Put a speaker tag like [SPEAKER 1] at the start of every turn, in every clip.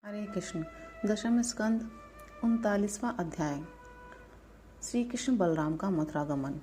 [SPEAKER 1] हरे कृष्ण। दशम स्कंद 39वां अध्याय। श्री कृष्ण बलराम का मथुरागमन।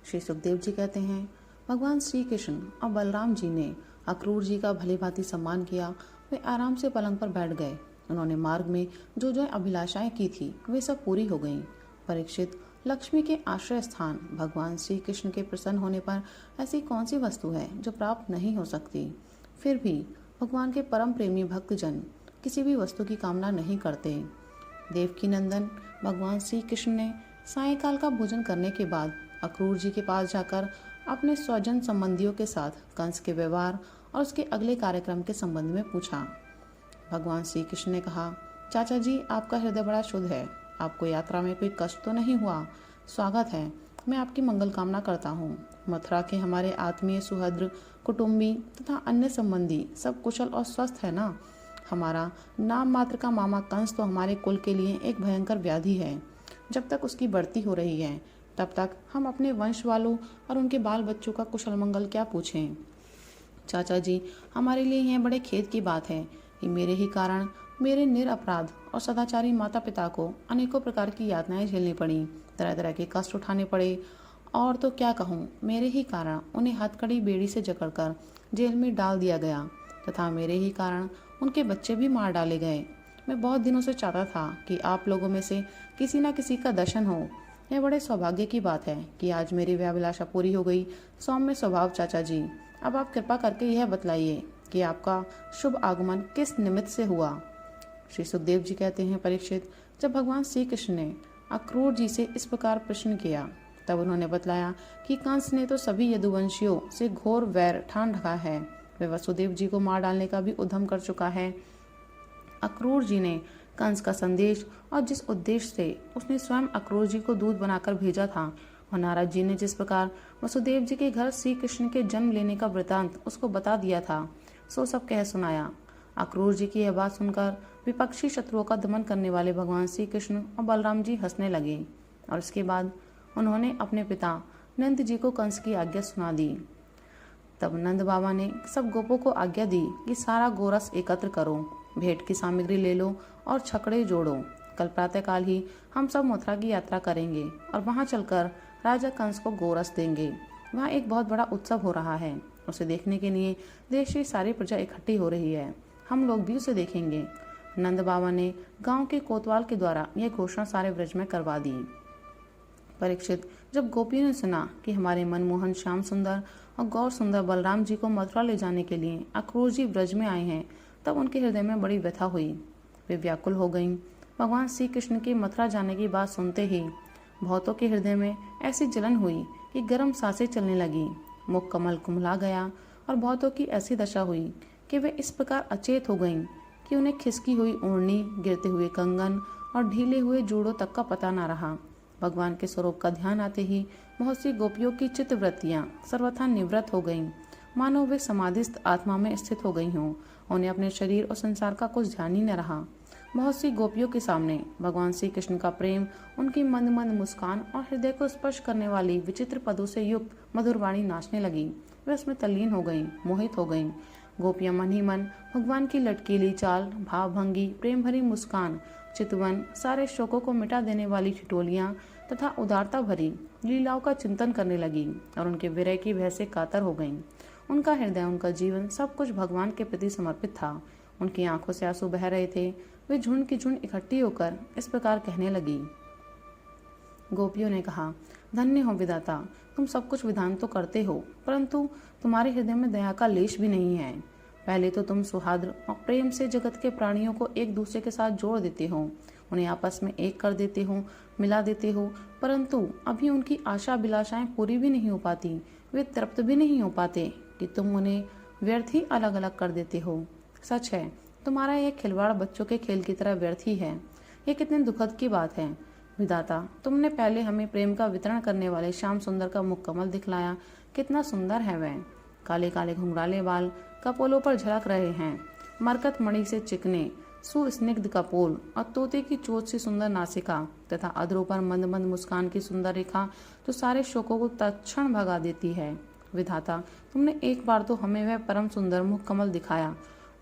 [SPEAKER 1] श्री सुखदेव जी कहते हैं, भगवान श्री कृष्ण और बलराम जी ने अक्रूर जी का भली भांति सम्मान किया। वे आराम से पलंग पर बैठ गए। उन्होंने मार्ग में जो जो अभिलाषाएं की थी वे सब पूरी हो गईं। परीक्षित, लक्ष्मी के आश्रय स्थान भगवान श्री कृष्ण के प्रसन्न होने पर ऐसी कौन सी वस्तु है जो प्राप्त नहीं हो सकती। फिर भी भगवान के परम प्रेमी भक्तजन किसी भी वस्तु की कामना नहीं करते। देवकी नंदन भगवान श्री कृष्ण ने सायंकाल का भोजन करने के बाद अक्रूर जी के पास जाकर अपने स्वजन संबंधियों के साथ कंस के व्यवहार और उसके अगले कार्यक्रम के संबंध में पूछा। भगवान श्री कृष्ण ने कहा, चाचा जी, आपका हृदय बड़ा शुद्ध है। आपको यात्रा में कोई कष्ट तो नहीं हुआ? स्वागत है। मैं आपकी मंगल कामना करता हूँ। मथुरा के हमारे आत्मीय, सुहृद, कुटुंबी तथा अन्य संबंधी सब कुशल और स्वस्थ है ना? हमारा नाम मात्र का मामा कंस तो हमारे कुल के लिए एक भयंकर व्याधि है। जब तक उसकी बढ़ती हो रही है तब तक हम अपने वंश वालों और उनके बाल बच्चों का कुशल मंगल क्या पूछें। चाचा जी, हमारे लिए यह बड़े खेद की बात है कि मेरे ही कारण मेरे निरपराध और सदाचारी माता पिता को अनेकों प्रकार की यातनाएं झेलनी पड़ी, तरह तरह के कष्ट उठाने पड़े। और तो क्या कहूँ, मेरे ही कारण उन्हें हथकड़ी बेड़ी से जकड़कर जेल में डाल दिया गया तथा मेरे ही कारण उनके बच्चे भी मार डाले गए। मैं बहुत दिनों से चाहता था कि आप लोगों में से किसी न किसी का दर्शन हो। यह बड़े सौभाग्य की बात है कि आज मेरी व्याभिलाषा पूरी हो गई। सौम्य स्वभाव चाचा जी, अब आप कृपा करके यह बतलाइए कि आपका शुभ आगमन किस निमित्त से हुआ। श्री सुखदेव जी कहते हैं, परीक्षित, जब भगवान श्री कृष्ण ने अक्रूर जी से इस प्रकार प्रश्न किया तब उन्होंने बतलाया कि कंस ने तो सभी यदुवंशियों से घोर वैर ठान रखा है। वे वसुदेव जी को मार डालने का भी उद्यम कर चुका है। अक्रूर जी ने कंस का संदेश और जिस उद्देश्य से उसने स्वयं अक्रूर जी को दूध बनाकर भेजा था, और नारद जी ने जिस प्रकार वसुदेव जी के घर श्री कृष्ण के जन्म लेने का वृतांत उसको बता दिया था, सो सब कह सुनाया। अक्रूर जी की यह बात सुनकर विपक्षी शत्रुओं का दमन करने वाले भगवान श्री कृष्ण और बलराम जी हंसने लगे और इसके बाद उन्होंने अपने पिता नंद जी को कंस की आज्ञा सुना दी। तब नंद बाबा ने सब गोपों को आज्ञा दी कि सारा गोरस एकत्र करो, भेंट की सामग्री ले लो और छकड़े जोड़ो। कल प्रातःकाल ही हम सब मथुरा की यात्रा करेंगे और वहां चलकर राजा कंस को गोरस देंगे। वहां एक बहुत बड़ा उत्सव हो रहा है। उसे देखने के लिए देश की सारी प्रजा इकट्ठी हो रही है। हम लोग भी उसे देखेंगे। नंद बाबा ने गांव के कोतवाल के द्वारा यह घोषणा सारे ब्रज में करवा दी। परीक्षित, जब गोपियों ने सुना कि हमारे मनमोहन श्याम सुंदर और गौर सुंदर बलराम जी को मथुरा ले जाने के लिए अक्रूर जी ब्रज में आए हैं, तब उनके हृदय में बड़ी व्यथा हुई। वे व्याकुल हो गईं। भगवान श्री कृष्ण के मथुरा जाने की बात सुनते ही बहुतों के हृदय में ऐसी जलन हुई कि गर्म सांसें चलने लगी, मुख कमल कुमला गया और बहुतों की ऐसी दशा हुई कि वे इस प्रकार अचेत हो गईं कि उन्हें खिसकी हुई ओढ़नी, गिरते हुए कंगन और ढीले हुए जूड़ों तक का पता न रहा। भगवान के स्वरूप का ध्यान आते ही बहुत सी गोपियों की चित्तवृत्तियां सर्वथा निवृत्त हो गईं, मानो वे समाधिस्थ आत्मा में स्थित हो गई हों। उन्हें अपने शरीर और संसार का कुछ ध्यान ही न रहा। बहुत सी गोपियों के सामने भगवान श्री कृष्ण का प्रेम, उनकी मंद मंद मुस्कान और हृदय को स्पर्श करने वाली विचित्र पदों से युक्त मधुर वाणी नाचने लगी। वे उसमें तल्लीन हो गईं, मोहित हो गईं। गोपियां मन ही मन भगवान की लटकीली चाल, भावभंगी, प्रेम भरी मुस्कान, चितवन, सारे शोकों को मिटा देने वाली ठिठोलियां तथा उदारता भरी लीलाओं का चिंतन करने लगी और उनके विरह की भय से कातर हो गईं। उनका हृदय, उनका जीवन सब कुछ भगवान के प्रति समर्पित था। उनकी आंखों से आंसू बह रहे थे। वे झुंड की झुंड इकट्ठी होकर इस प्रकार कहने लगी। गोपियों ने कहा, धन्य हो विधाता, तुम सब कुछ विधान तो करते हो, परंतु तुम्हारे हृदय में दया का लेश भी नहीं है। पहले तो तुम सुहाद्र और प्रेम से जगत के प्राणियों को एक दूसरे के साथ जोड़ देते हो, उन्हें आपस में एक कर देते हो, मिला देते हो, परंतु अभी उनकी आशा अभिलाषाएं पूरी भी नहीं हो पाती, वे तृप्त भी नहीं हो पाते कि तुम उन्हें व्यर्थ ही अलग अलग कर देते हो। सच है, तुम्हारा यह खिलवाड़ बच्चों के खेल की तरह व्यर्थ ही है। यह कितने दुखद की बात है विधाता। तुमने पहले हमें प्रेम का वितरण करने वाले श्याम सुंदर का मुख कमल दिखलाया। कितना सुंदर है वह। काले काले घुंघराले बाल कपोलों पर झलक रहे हैं। मरकत मणि से चिकने सुस्निग्ध कपोल और तोते की चोट से सुंदर नासिका तथा अधरों पर मंद मंद मुस्कान की सुंदर रेखा तो सारे शोकों को तत्क्षण भगा देती है। विधाता, तुमने एक बार तो हमें वह परम सुंदर मुख कमल दिखाया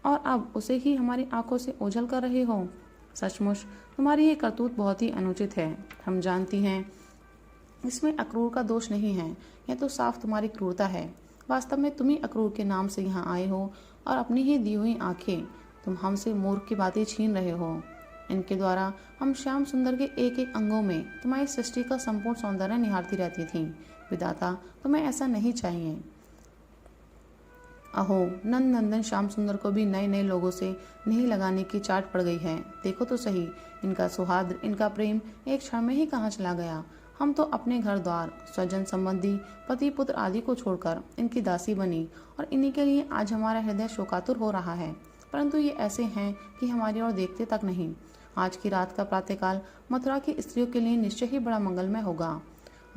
[SPEAKER 1] और अब उसे ही हमारी आंखों से ओझल कर रहे हो। सचमुच तुम्हारी ये करतूत बहुत ही अनुचित है। हम जानती हैं इसमें अक्रूर का दोष नहीं है, यह तो साफ तुम्हारी क्रूरता है। वास्तव में तुम ही अक्रूर के नाम से यहाँ आए हो और अपनी ही दी हुई आंखें तुम हमसे मूर्ख की बातें छीन रहे हो। इनके द्वारा हम श्याम सुंदर के एक एक अंगों में तुम्हारी सृष्टि का संपूर्ण सौंदर्य निहारती रहती थी। विधाता, तुम्हें ऐसा नहीं चाहिए। अहो, नंद नंदन श्याम सुंदर को भी नए नए लोगों से नहीं लगाने की चाट पड़ गई है। देखो तो सही, इनका सौहार्द, इनका प्रेम एक क्षण में ही कहाँ चला गया। हम तो अपने घर द्वार, स्वजन संबंधी, पति पुत्र आदि को छोड़कर इनकी दासी बनी और इन्हीं के लिए आज हमारा हृदय शोकातुर हो रहा है। परंतु ये ऐसे हैं कि हमारी ओर देखते तक नहीं। आज की रात का प्रातःकाल मथुरा की स्त्रियों के लिए निश्चय ही बड़ा मंगलमय होगा।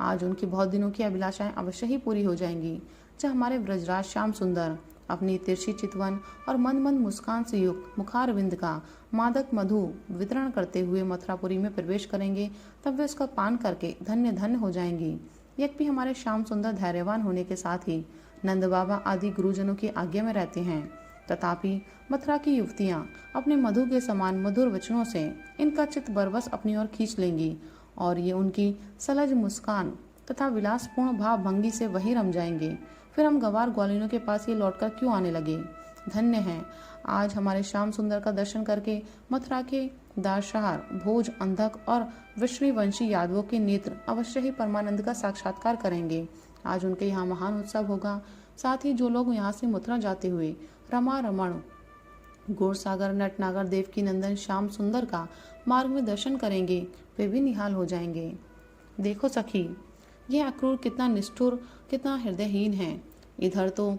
[SPEAKER 1] आज उनकी बहुत दिनों की अभिलाषाएं अवश्य ही पूरी हो जाएंगी, जब हमारे ब्रजराज श्याम सुंदर अपनी तिरछी चितवन और मंद मंद मुस्कान से युक्त मुखारविंद का मादक मधु वितरण करते हुए मथुरापुरी में प्रवेश करेंगे। तब वे उसका पान करके धन्य धन्य हो जाएंगी। यद्यपि हमारे श्याम सुंदर धैर्यवान होने के साथ ही नंद बाबा आदि गुरुजनों की आज्ञा में रहते हैं, तथापि मथुरा की युवतियां अपने मधु के समान मधुर वचनों से इनका चित्त बरबस अपनी ओर खींच लेंगी और ये उनकी सलज मुस्कान तथा विलासपूर्ण भाव भंगी से वही रम जाएंगे। फिर हम गवार ग्वालिनों के पास ये लौटकर क्यों आने लगे। धन्य हैं आज हमारे श्याम सुंदर का दर्शन करके मथुरा के दारशहार, भोज, अंधक और विष्णुवंशी यादवों के नेत्र अवश्य ही परमानंद का साक्षात्कार करेंगे। आज उनके यहाँ महान उत्सव होगा। साथ ही जो लोग यहाँ से मथुरा जाते हुए रमा रमण, गौरसागर, नटनागर, देवकी नंदन श्याम सुंदर का मार्ग में दर्शन करेंगे, वे भी निहाल हो जाएंगे। देखो सखी, यह अक्रूर कितना निष्ठुर, कितना हृदयहीन है। इधर तो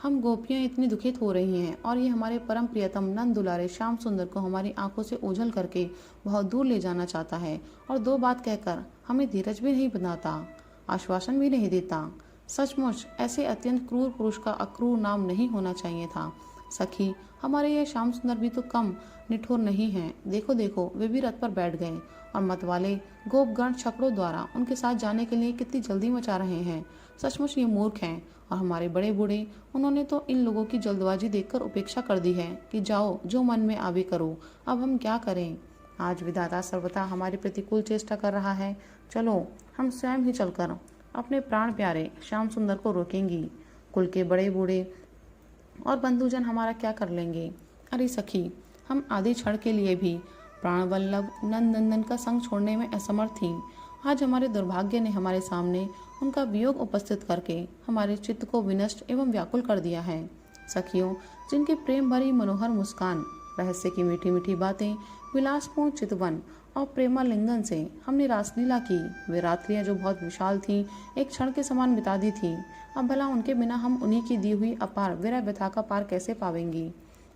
[SPEAKER 1] हम गोपियां इतनी दुखित हो रही हैं और ये हमारे परम प्रियतम नंद दुलारे श्याम सुंदर को हमारी आंखों से ओझल करके बहुत दूर ले जाना चाहता है और दो बात कहकर हमें धीरज भी नहीं बनाता, आश्वासन भी नहीं देता। सचमुच ऐसे अत्यंत क्रूर पुरुष का अक्रूर नाम नहीं होना चाहिए था। सखी, हमारे ये श्याम सुंदर भी तो कम निठुर नहीं हैं। देखो देखो, वे भी रथ पर बैठ गए और मतवाले गोपगण छकड़ों द्वारा उनके साथ जाने के लिए कितनी जल्दी मचा रहे हैं। सचमुच ये मूर्ख हैं और हमारे बड़े बूढ़े, उन्होंने तो इन लोगों की जल्दबाजी देखकर उपेक्षा कर दी है कि जाओ जो मन में आवे करो। अब हम क्या करें। आज विधाता सर्वथा हमारे प्रतिकूल चेष्टा कर रहा है। चलो हम स्वयं ही चलकर अपने प्राण प्यारे श्याम सुंदर को रोकेंगी। कुल के बड़े बूढ़े और बंधुजन हमारा क्या कर लेंगे। अरे सखी, हम आधे क्षण के लिए भी प्राणवल्लभ नंद नंदन का संग छोड़ने में असमर्थ थी। आज हमारे दुर्भाग्य ने हमारे सामने उनका वियोग उपस्थित करके हमारे चित्त को विनष्ट एवं व्याकुल कर दिया है। सखियों, जिनके प्रेम भरी मनोहर मुस्कान, रहस्य की मीठी मीठी बातें, विलासपूर्ण चितवन और प्रेमालिंगन से हमने रासलीला की, वे रात्रियां जो बहुत विशाल थीं, एक क्षण के समान बिता दी थी। अब भला उनके बिना हम उन्हीं की दी हुई अपार विरह व्यथा का पार कैसे पावेंगी।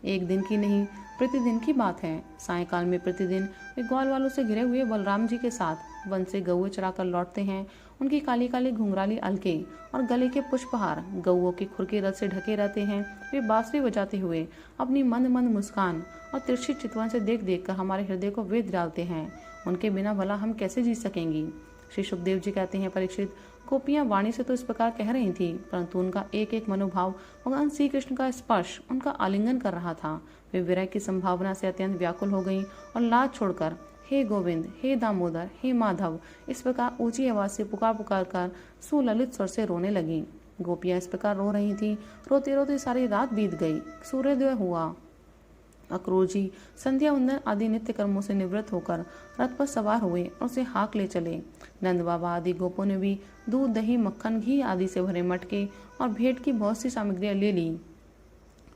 [SPEAKER 1] एक दिन की नहीं, प्रतिदिन की बात है। सायंकाल में प्रतिदिन वे ग्वाल वालों से घिरे हुए बलराम जी के साथ वन से गौए चरा कर लौटते हैं। उनकी काली काली घुंघराली अलके और गले के पुष्पहार गौओं के खुर के रस से ढके रहते हैं। वे बांसुरी बजाते हुए अपनी मंद मंद मुस्कान और तिरछी चितवन से देख देख कर हमारे हृदय को वेद डालते हैं। उनके बिना भला हम कैसे जी सकेंगी। श्री सुखदेव जी कहते हैं, परीक्षित, गोपियां वाणी से तो इस प्रकार कह रही थी, परंतु उनका एक एक मनोभाव भगवान श्री कृष्ण का स्पर्श उनका आलिंगन कर रहा था। वे विरह की संभावना से अत्यंत व्याकुल हो गईं और लाज छोड़कर हे गोविंद, हे दामोदर, हे माधव इस प्रकार ऊंची आवाज से पुकार पुकार कर सुललित स्वर से रोने लगी। गोपियां इस प्रकार रो रही थी। रोते रोते सारी रात बीत गई। सूर्योदय हुआ। अक्रूर जी संध्या वंदन आदि नित्य कर्मों से निवृत्त होकर रथ पर सवार हुए और उसे हाँक ले चले। नंद बाबा आदि गोपों ने भी दूध, दही, मक्खन, घी आदि से भरे मटके और भेंट की बहुत सी सामग्रियां ले ली,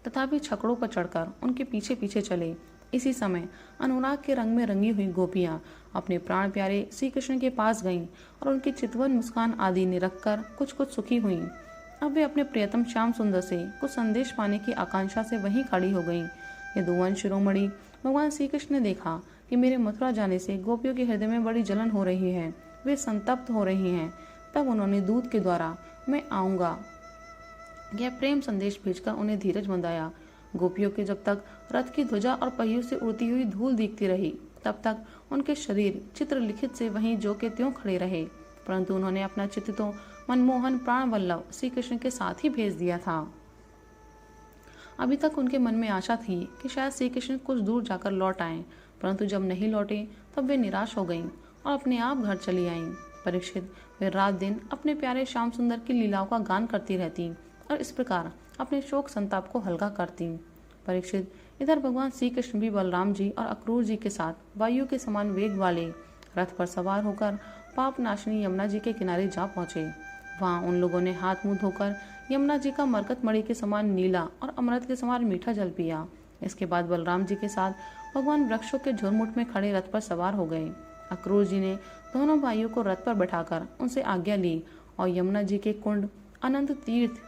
[SPEAKER 1] तथापि छकड़ों पर चढ़कर उनके पीछे पीछे चले। इसी समय अनुराग के रंग में रंगी हुई गोपियां अपने प्राण प्यारे श्री कृष्ण के पास गईं और उनकी चितवन मुस्कान आदि निरख कर कुछ कुछ सुखी हुईं। अब वे अपने प्रियतम श्याम सुंदर से कुछ संदेश पाने की आकांक्षा से वहीं खड़ी हो गईं। यदुवन शिरोमणि भगवान श्री कृष्ण ने देखा कि मेरे मथुरा जाने से गोपियों के हृदय में बड़ी जलन हो रही है, वे संतप्त हो रही हैं। तब उन्होंने दूत के द्वारा मैं आऊंगा यह प्रेम संदेश भेजकर उन्हें धीरज बंधाया। गोपियों के जब तक रथ की ध्वजा और पहियों से उड़ती हुई धूल दिखती रही, तब तक उनके शरीर चित्रलिखित से वहीं जो के त्यों खड़े रहे, परंतु उन्होंने अपना चित्त तो मनमोहन प्राण वल्लभ श्री कृष्ण के साथ ही भेज दिया था। अभी तक उनके मन में आशा थी कि शायद श्री कृष्ण कुछ दूर जाकर लौट आएं, परंतु जब नहीं लौटे तब वे निराश हो गईं और अपने आप घर चली आईं। परीक्षित वे रात दिन अपने प्यारे श्याम सुंदर की लीलाओं का गान करती रहती और इस प्रकार अपने शोक संताप को हल्का करती। परीक्षित, इधर भगवान श्री कृष्ण भी बलराम जी और अक्रूर जी के साथ वायु के समान वेग वाले रथ पर सवार होकर पाप नाशनी यमुना जी के किनारे जा पहुंचे। वहां उन लोगों ने हाथ मुंह धोकर यमुना जी का मरकत मणि के समान नीला और अमृत के समान मीठा जल पिया। इसके बाद बलराम जी के साथ भगवान वृक्षों के झुरमुट में खड़े रथ पर सवार हो गए। अक्रूर जी ने दोनों भाइयों को रथ पर बैठाकर उनसे आज्ञा ली और यमुना जी के कुंड अनंत तीर्थ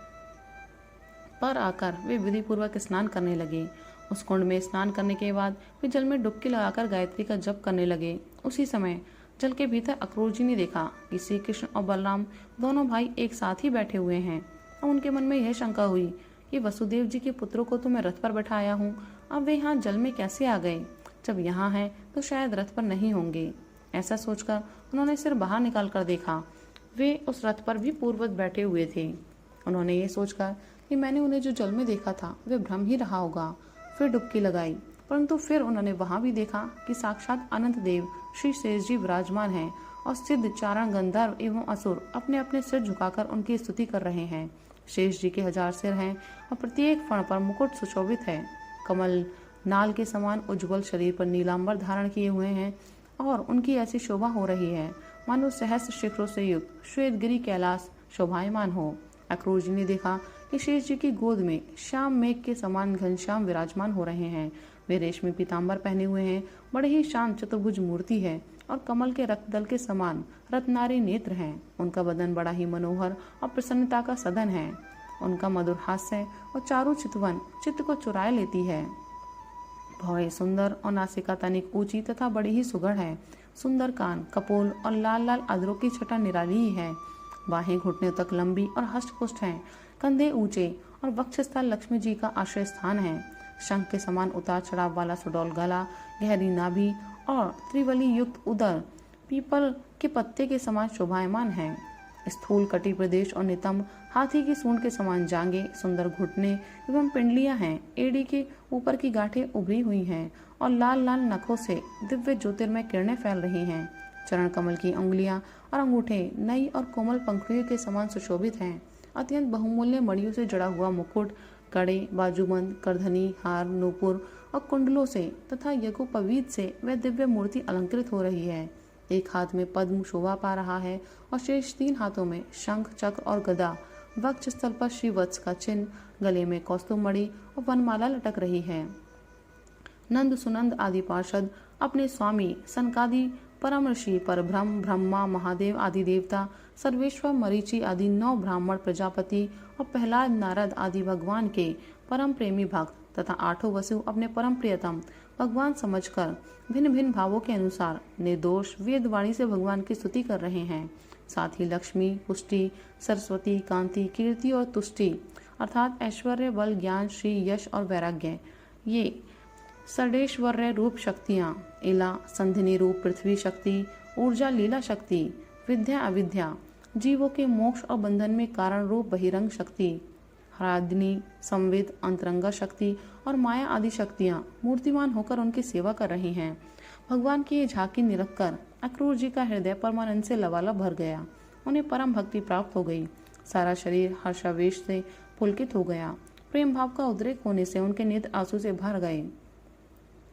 [SPEAKER 1] पर आकर वे विधि पूर्वक स्नान करने लगे। उस कुंड में स्नान करने के बाद वे जल में डुबकी लगाकर गायत्री का जप करने लगे। उसी समय जल के भीतर अक्रूर जी ने देखा कि श्री कृष्ण और बलराम दोनों भाई एक साथ ही बैठे हुए हैं और उनके मन में यह शंका हुई कि वसुदेव जी के पुत्रों को तो मैं रथ पर बैठाया हूँ, अब वे यहाँ जल में कैसे आ गए? जब यहाँ हैं तो शायद रथ पर नहीं होंगे। ऐसा सोचकर उन्होंने सिर बाहर निकाल कर देखा, वे उस रथ पर भी पूर्ववत बैठे हुए थे। उन्होंने ये सोचकर कि मैंने उन्हें जो जल में देखा था वे भ्रम ही रहा होगा, फिर डुबकी लगाई, परंतु फिर उन्होंने वहां भी देखा कि साक्षात अनंत देव श्री शेष जी विराजमान हैं और सिद्ध चारण गंधर्व एवं असुर अपने अपने सिर झुकाकर उनकी स्तुति कर रहे हैं। शेष जी के 1000 सिर हैं और प्रत्येक फण पर मुकुट सुशोभित है। कमल नाल के समान उज्ज्वल शरीर पर नीलांबर धारण किए हुए हैं और उनकी ऐसी शोभा हो रही है मानो सहस्त्र शिखरों से युक्त श्वेत गिरी कैलाश शोभायमान हो। अक्रूर जी ने देखा कि शेष जी की गोद में श्याम मेघ के समान घनश्याम विराजमान हो रहे हैं। वे रेशमी पीताम्बर पहने हुए हैं, बड़े ही शांत चतुर्भुज मूर्ति है और कमल के रक्तदल के समान रत्नारी नेत्र हैं। उनका बदन बड़ा ही मनोहर और प्रसन्नता का सदन है। उनका मधुर हास्य और चारु चितवन चित्त को चुराए लेती है। भौहें सुंदर और नासिका तनिक ऊंची तथा बड़ी ही सुघड़ है। सुंदर कान, कपोल और लाल लाल अधरों की छटा निराली ही है। बाहें घुटने तक लंबी और हष्टपुष्ट हैं। कंधे ऊंचे और वक्षस्थल लक्ष्मी जी का आश्रय स्थान है। शंख के समान उतार चढ़ाव वाला सुडौल गला, गहरी नाभि और त्रिवली युक्त उदर पीपल के पत्ते के समान शोभायमान है। स्थूल कटी प्रदेश और नितंब हाथी की सूंड के समान जांगे, सुंदर घुटने एवं पिंडलियां हैं। एड़ी के ऊपर की गांठें उभरी हुई हैं और लाल लाल नखों से दिव्य ज्योतिर्मय किरणें फैल रही हैं। चरण कमल की उंगलियां और अंगूठे नई और कोमल पंखुड़ियों के समान सुशोभित हैं। अत्यंत बहुमूल्य मणियों से जड़ा हुआ मुकुट, कड़े, बाजूबंद, करधनी, हार, नूपुर और कुंडलों से तथा यज्ञोपवीत से वह दिव्य मूर्ति अलंकृत हो रही है। एक हाथ में पद्म शोभा पा रहा है और शेष 3 हाथों में शंख, चक्र और गदा। वक्ष स्थल पर श्रीवत्स का चिन्ह, गले में कौस्तुभमणि और वनमाला लटक रही है। नंद, सुनंद आदि पार्षद अपने स्वामी सनकादि परम ऋषि, परब्रह्म, ब्रह्मा, महादेव आदि देवता, सर्वेश्वर, मरीचि आदि 9 ब्राह्मण, प्रजापति और प्रहलाद, नारद आदि भगवान के परम प्रेमी भक्त तथा 8 वसु अपने परम प्रियतम भगवान समझकर भिन्न भिन्न भावों के अनुसार निर्दोष वेदवाणी से भगवान की स्तुति कर रहे हैं। साथ ही लक्ष्मी, पुष्टि, सरस्वती, कांति, कीर्ति और तुष्टि अर्थात ऐश्वर्य, बल, ज्ञान, श्री, यश और वैराग्य, ये षडेश्वर्य रूप शक्तियाँ, इला, संधिनी रूप पृथ्वी शक्ति, ऊर्जा, लीला शक्ति, विद्या, अविद्या, जीवों के मोक्ष और बंधन में कारण रूप बहिरंग शक्ति, हरादिनी, संविद, अंतरंगा शक्ति और माया आदि शक्तियाँ मूर्तिमान होकर उनकी सेवा कर रही हैं। भगवान की ये झांकी निरखकर अक्रूर जी का हृदय परमानंद से लबालब भर गया। उन्हें परम भक्ति प्राप्त हो गई। सारा शरीर हर्षावेश से पुलकित हो गया। प्रेम भाव का उद्रेक होने से उनके नेत्र आंसू से भर गए।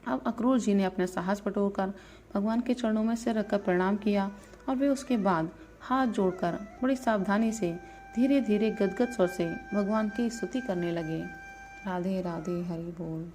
[SPEAKER 1] अब अक्रूर जी ने अपना साहस बटोरकर भगवान के चरणों में सिर रखकर प्रणाम किया और वे उसके बाद हाथ जोड़कर बड़ी सावधानी से धीरे धीरे गदगद स्वर से भगवान की स्तुति करने लगे। राधे राधे, हरि बोल।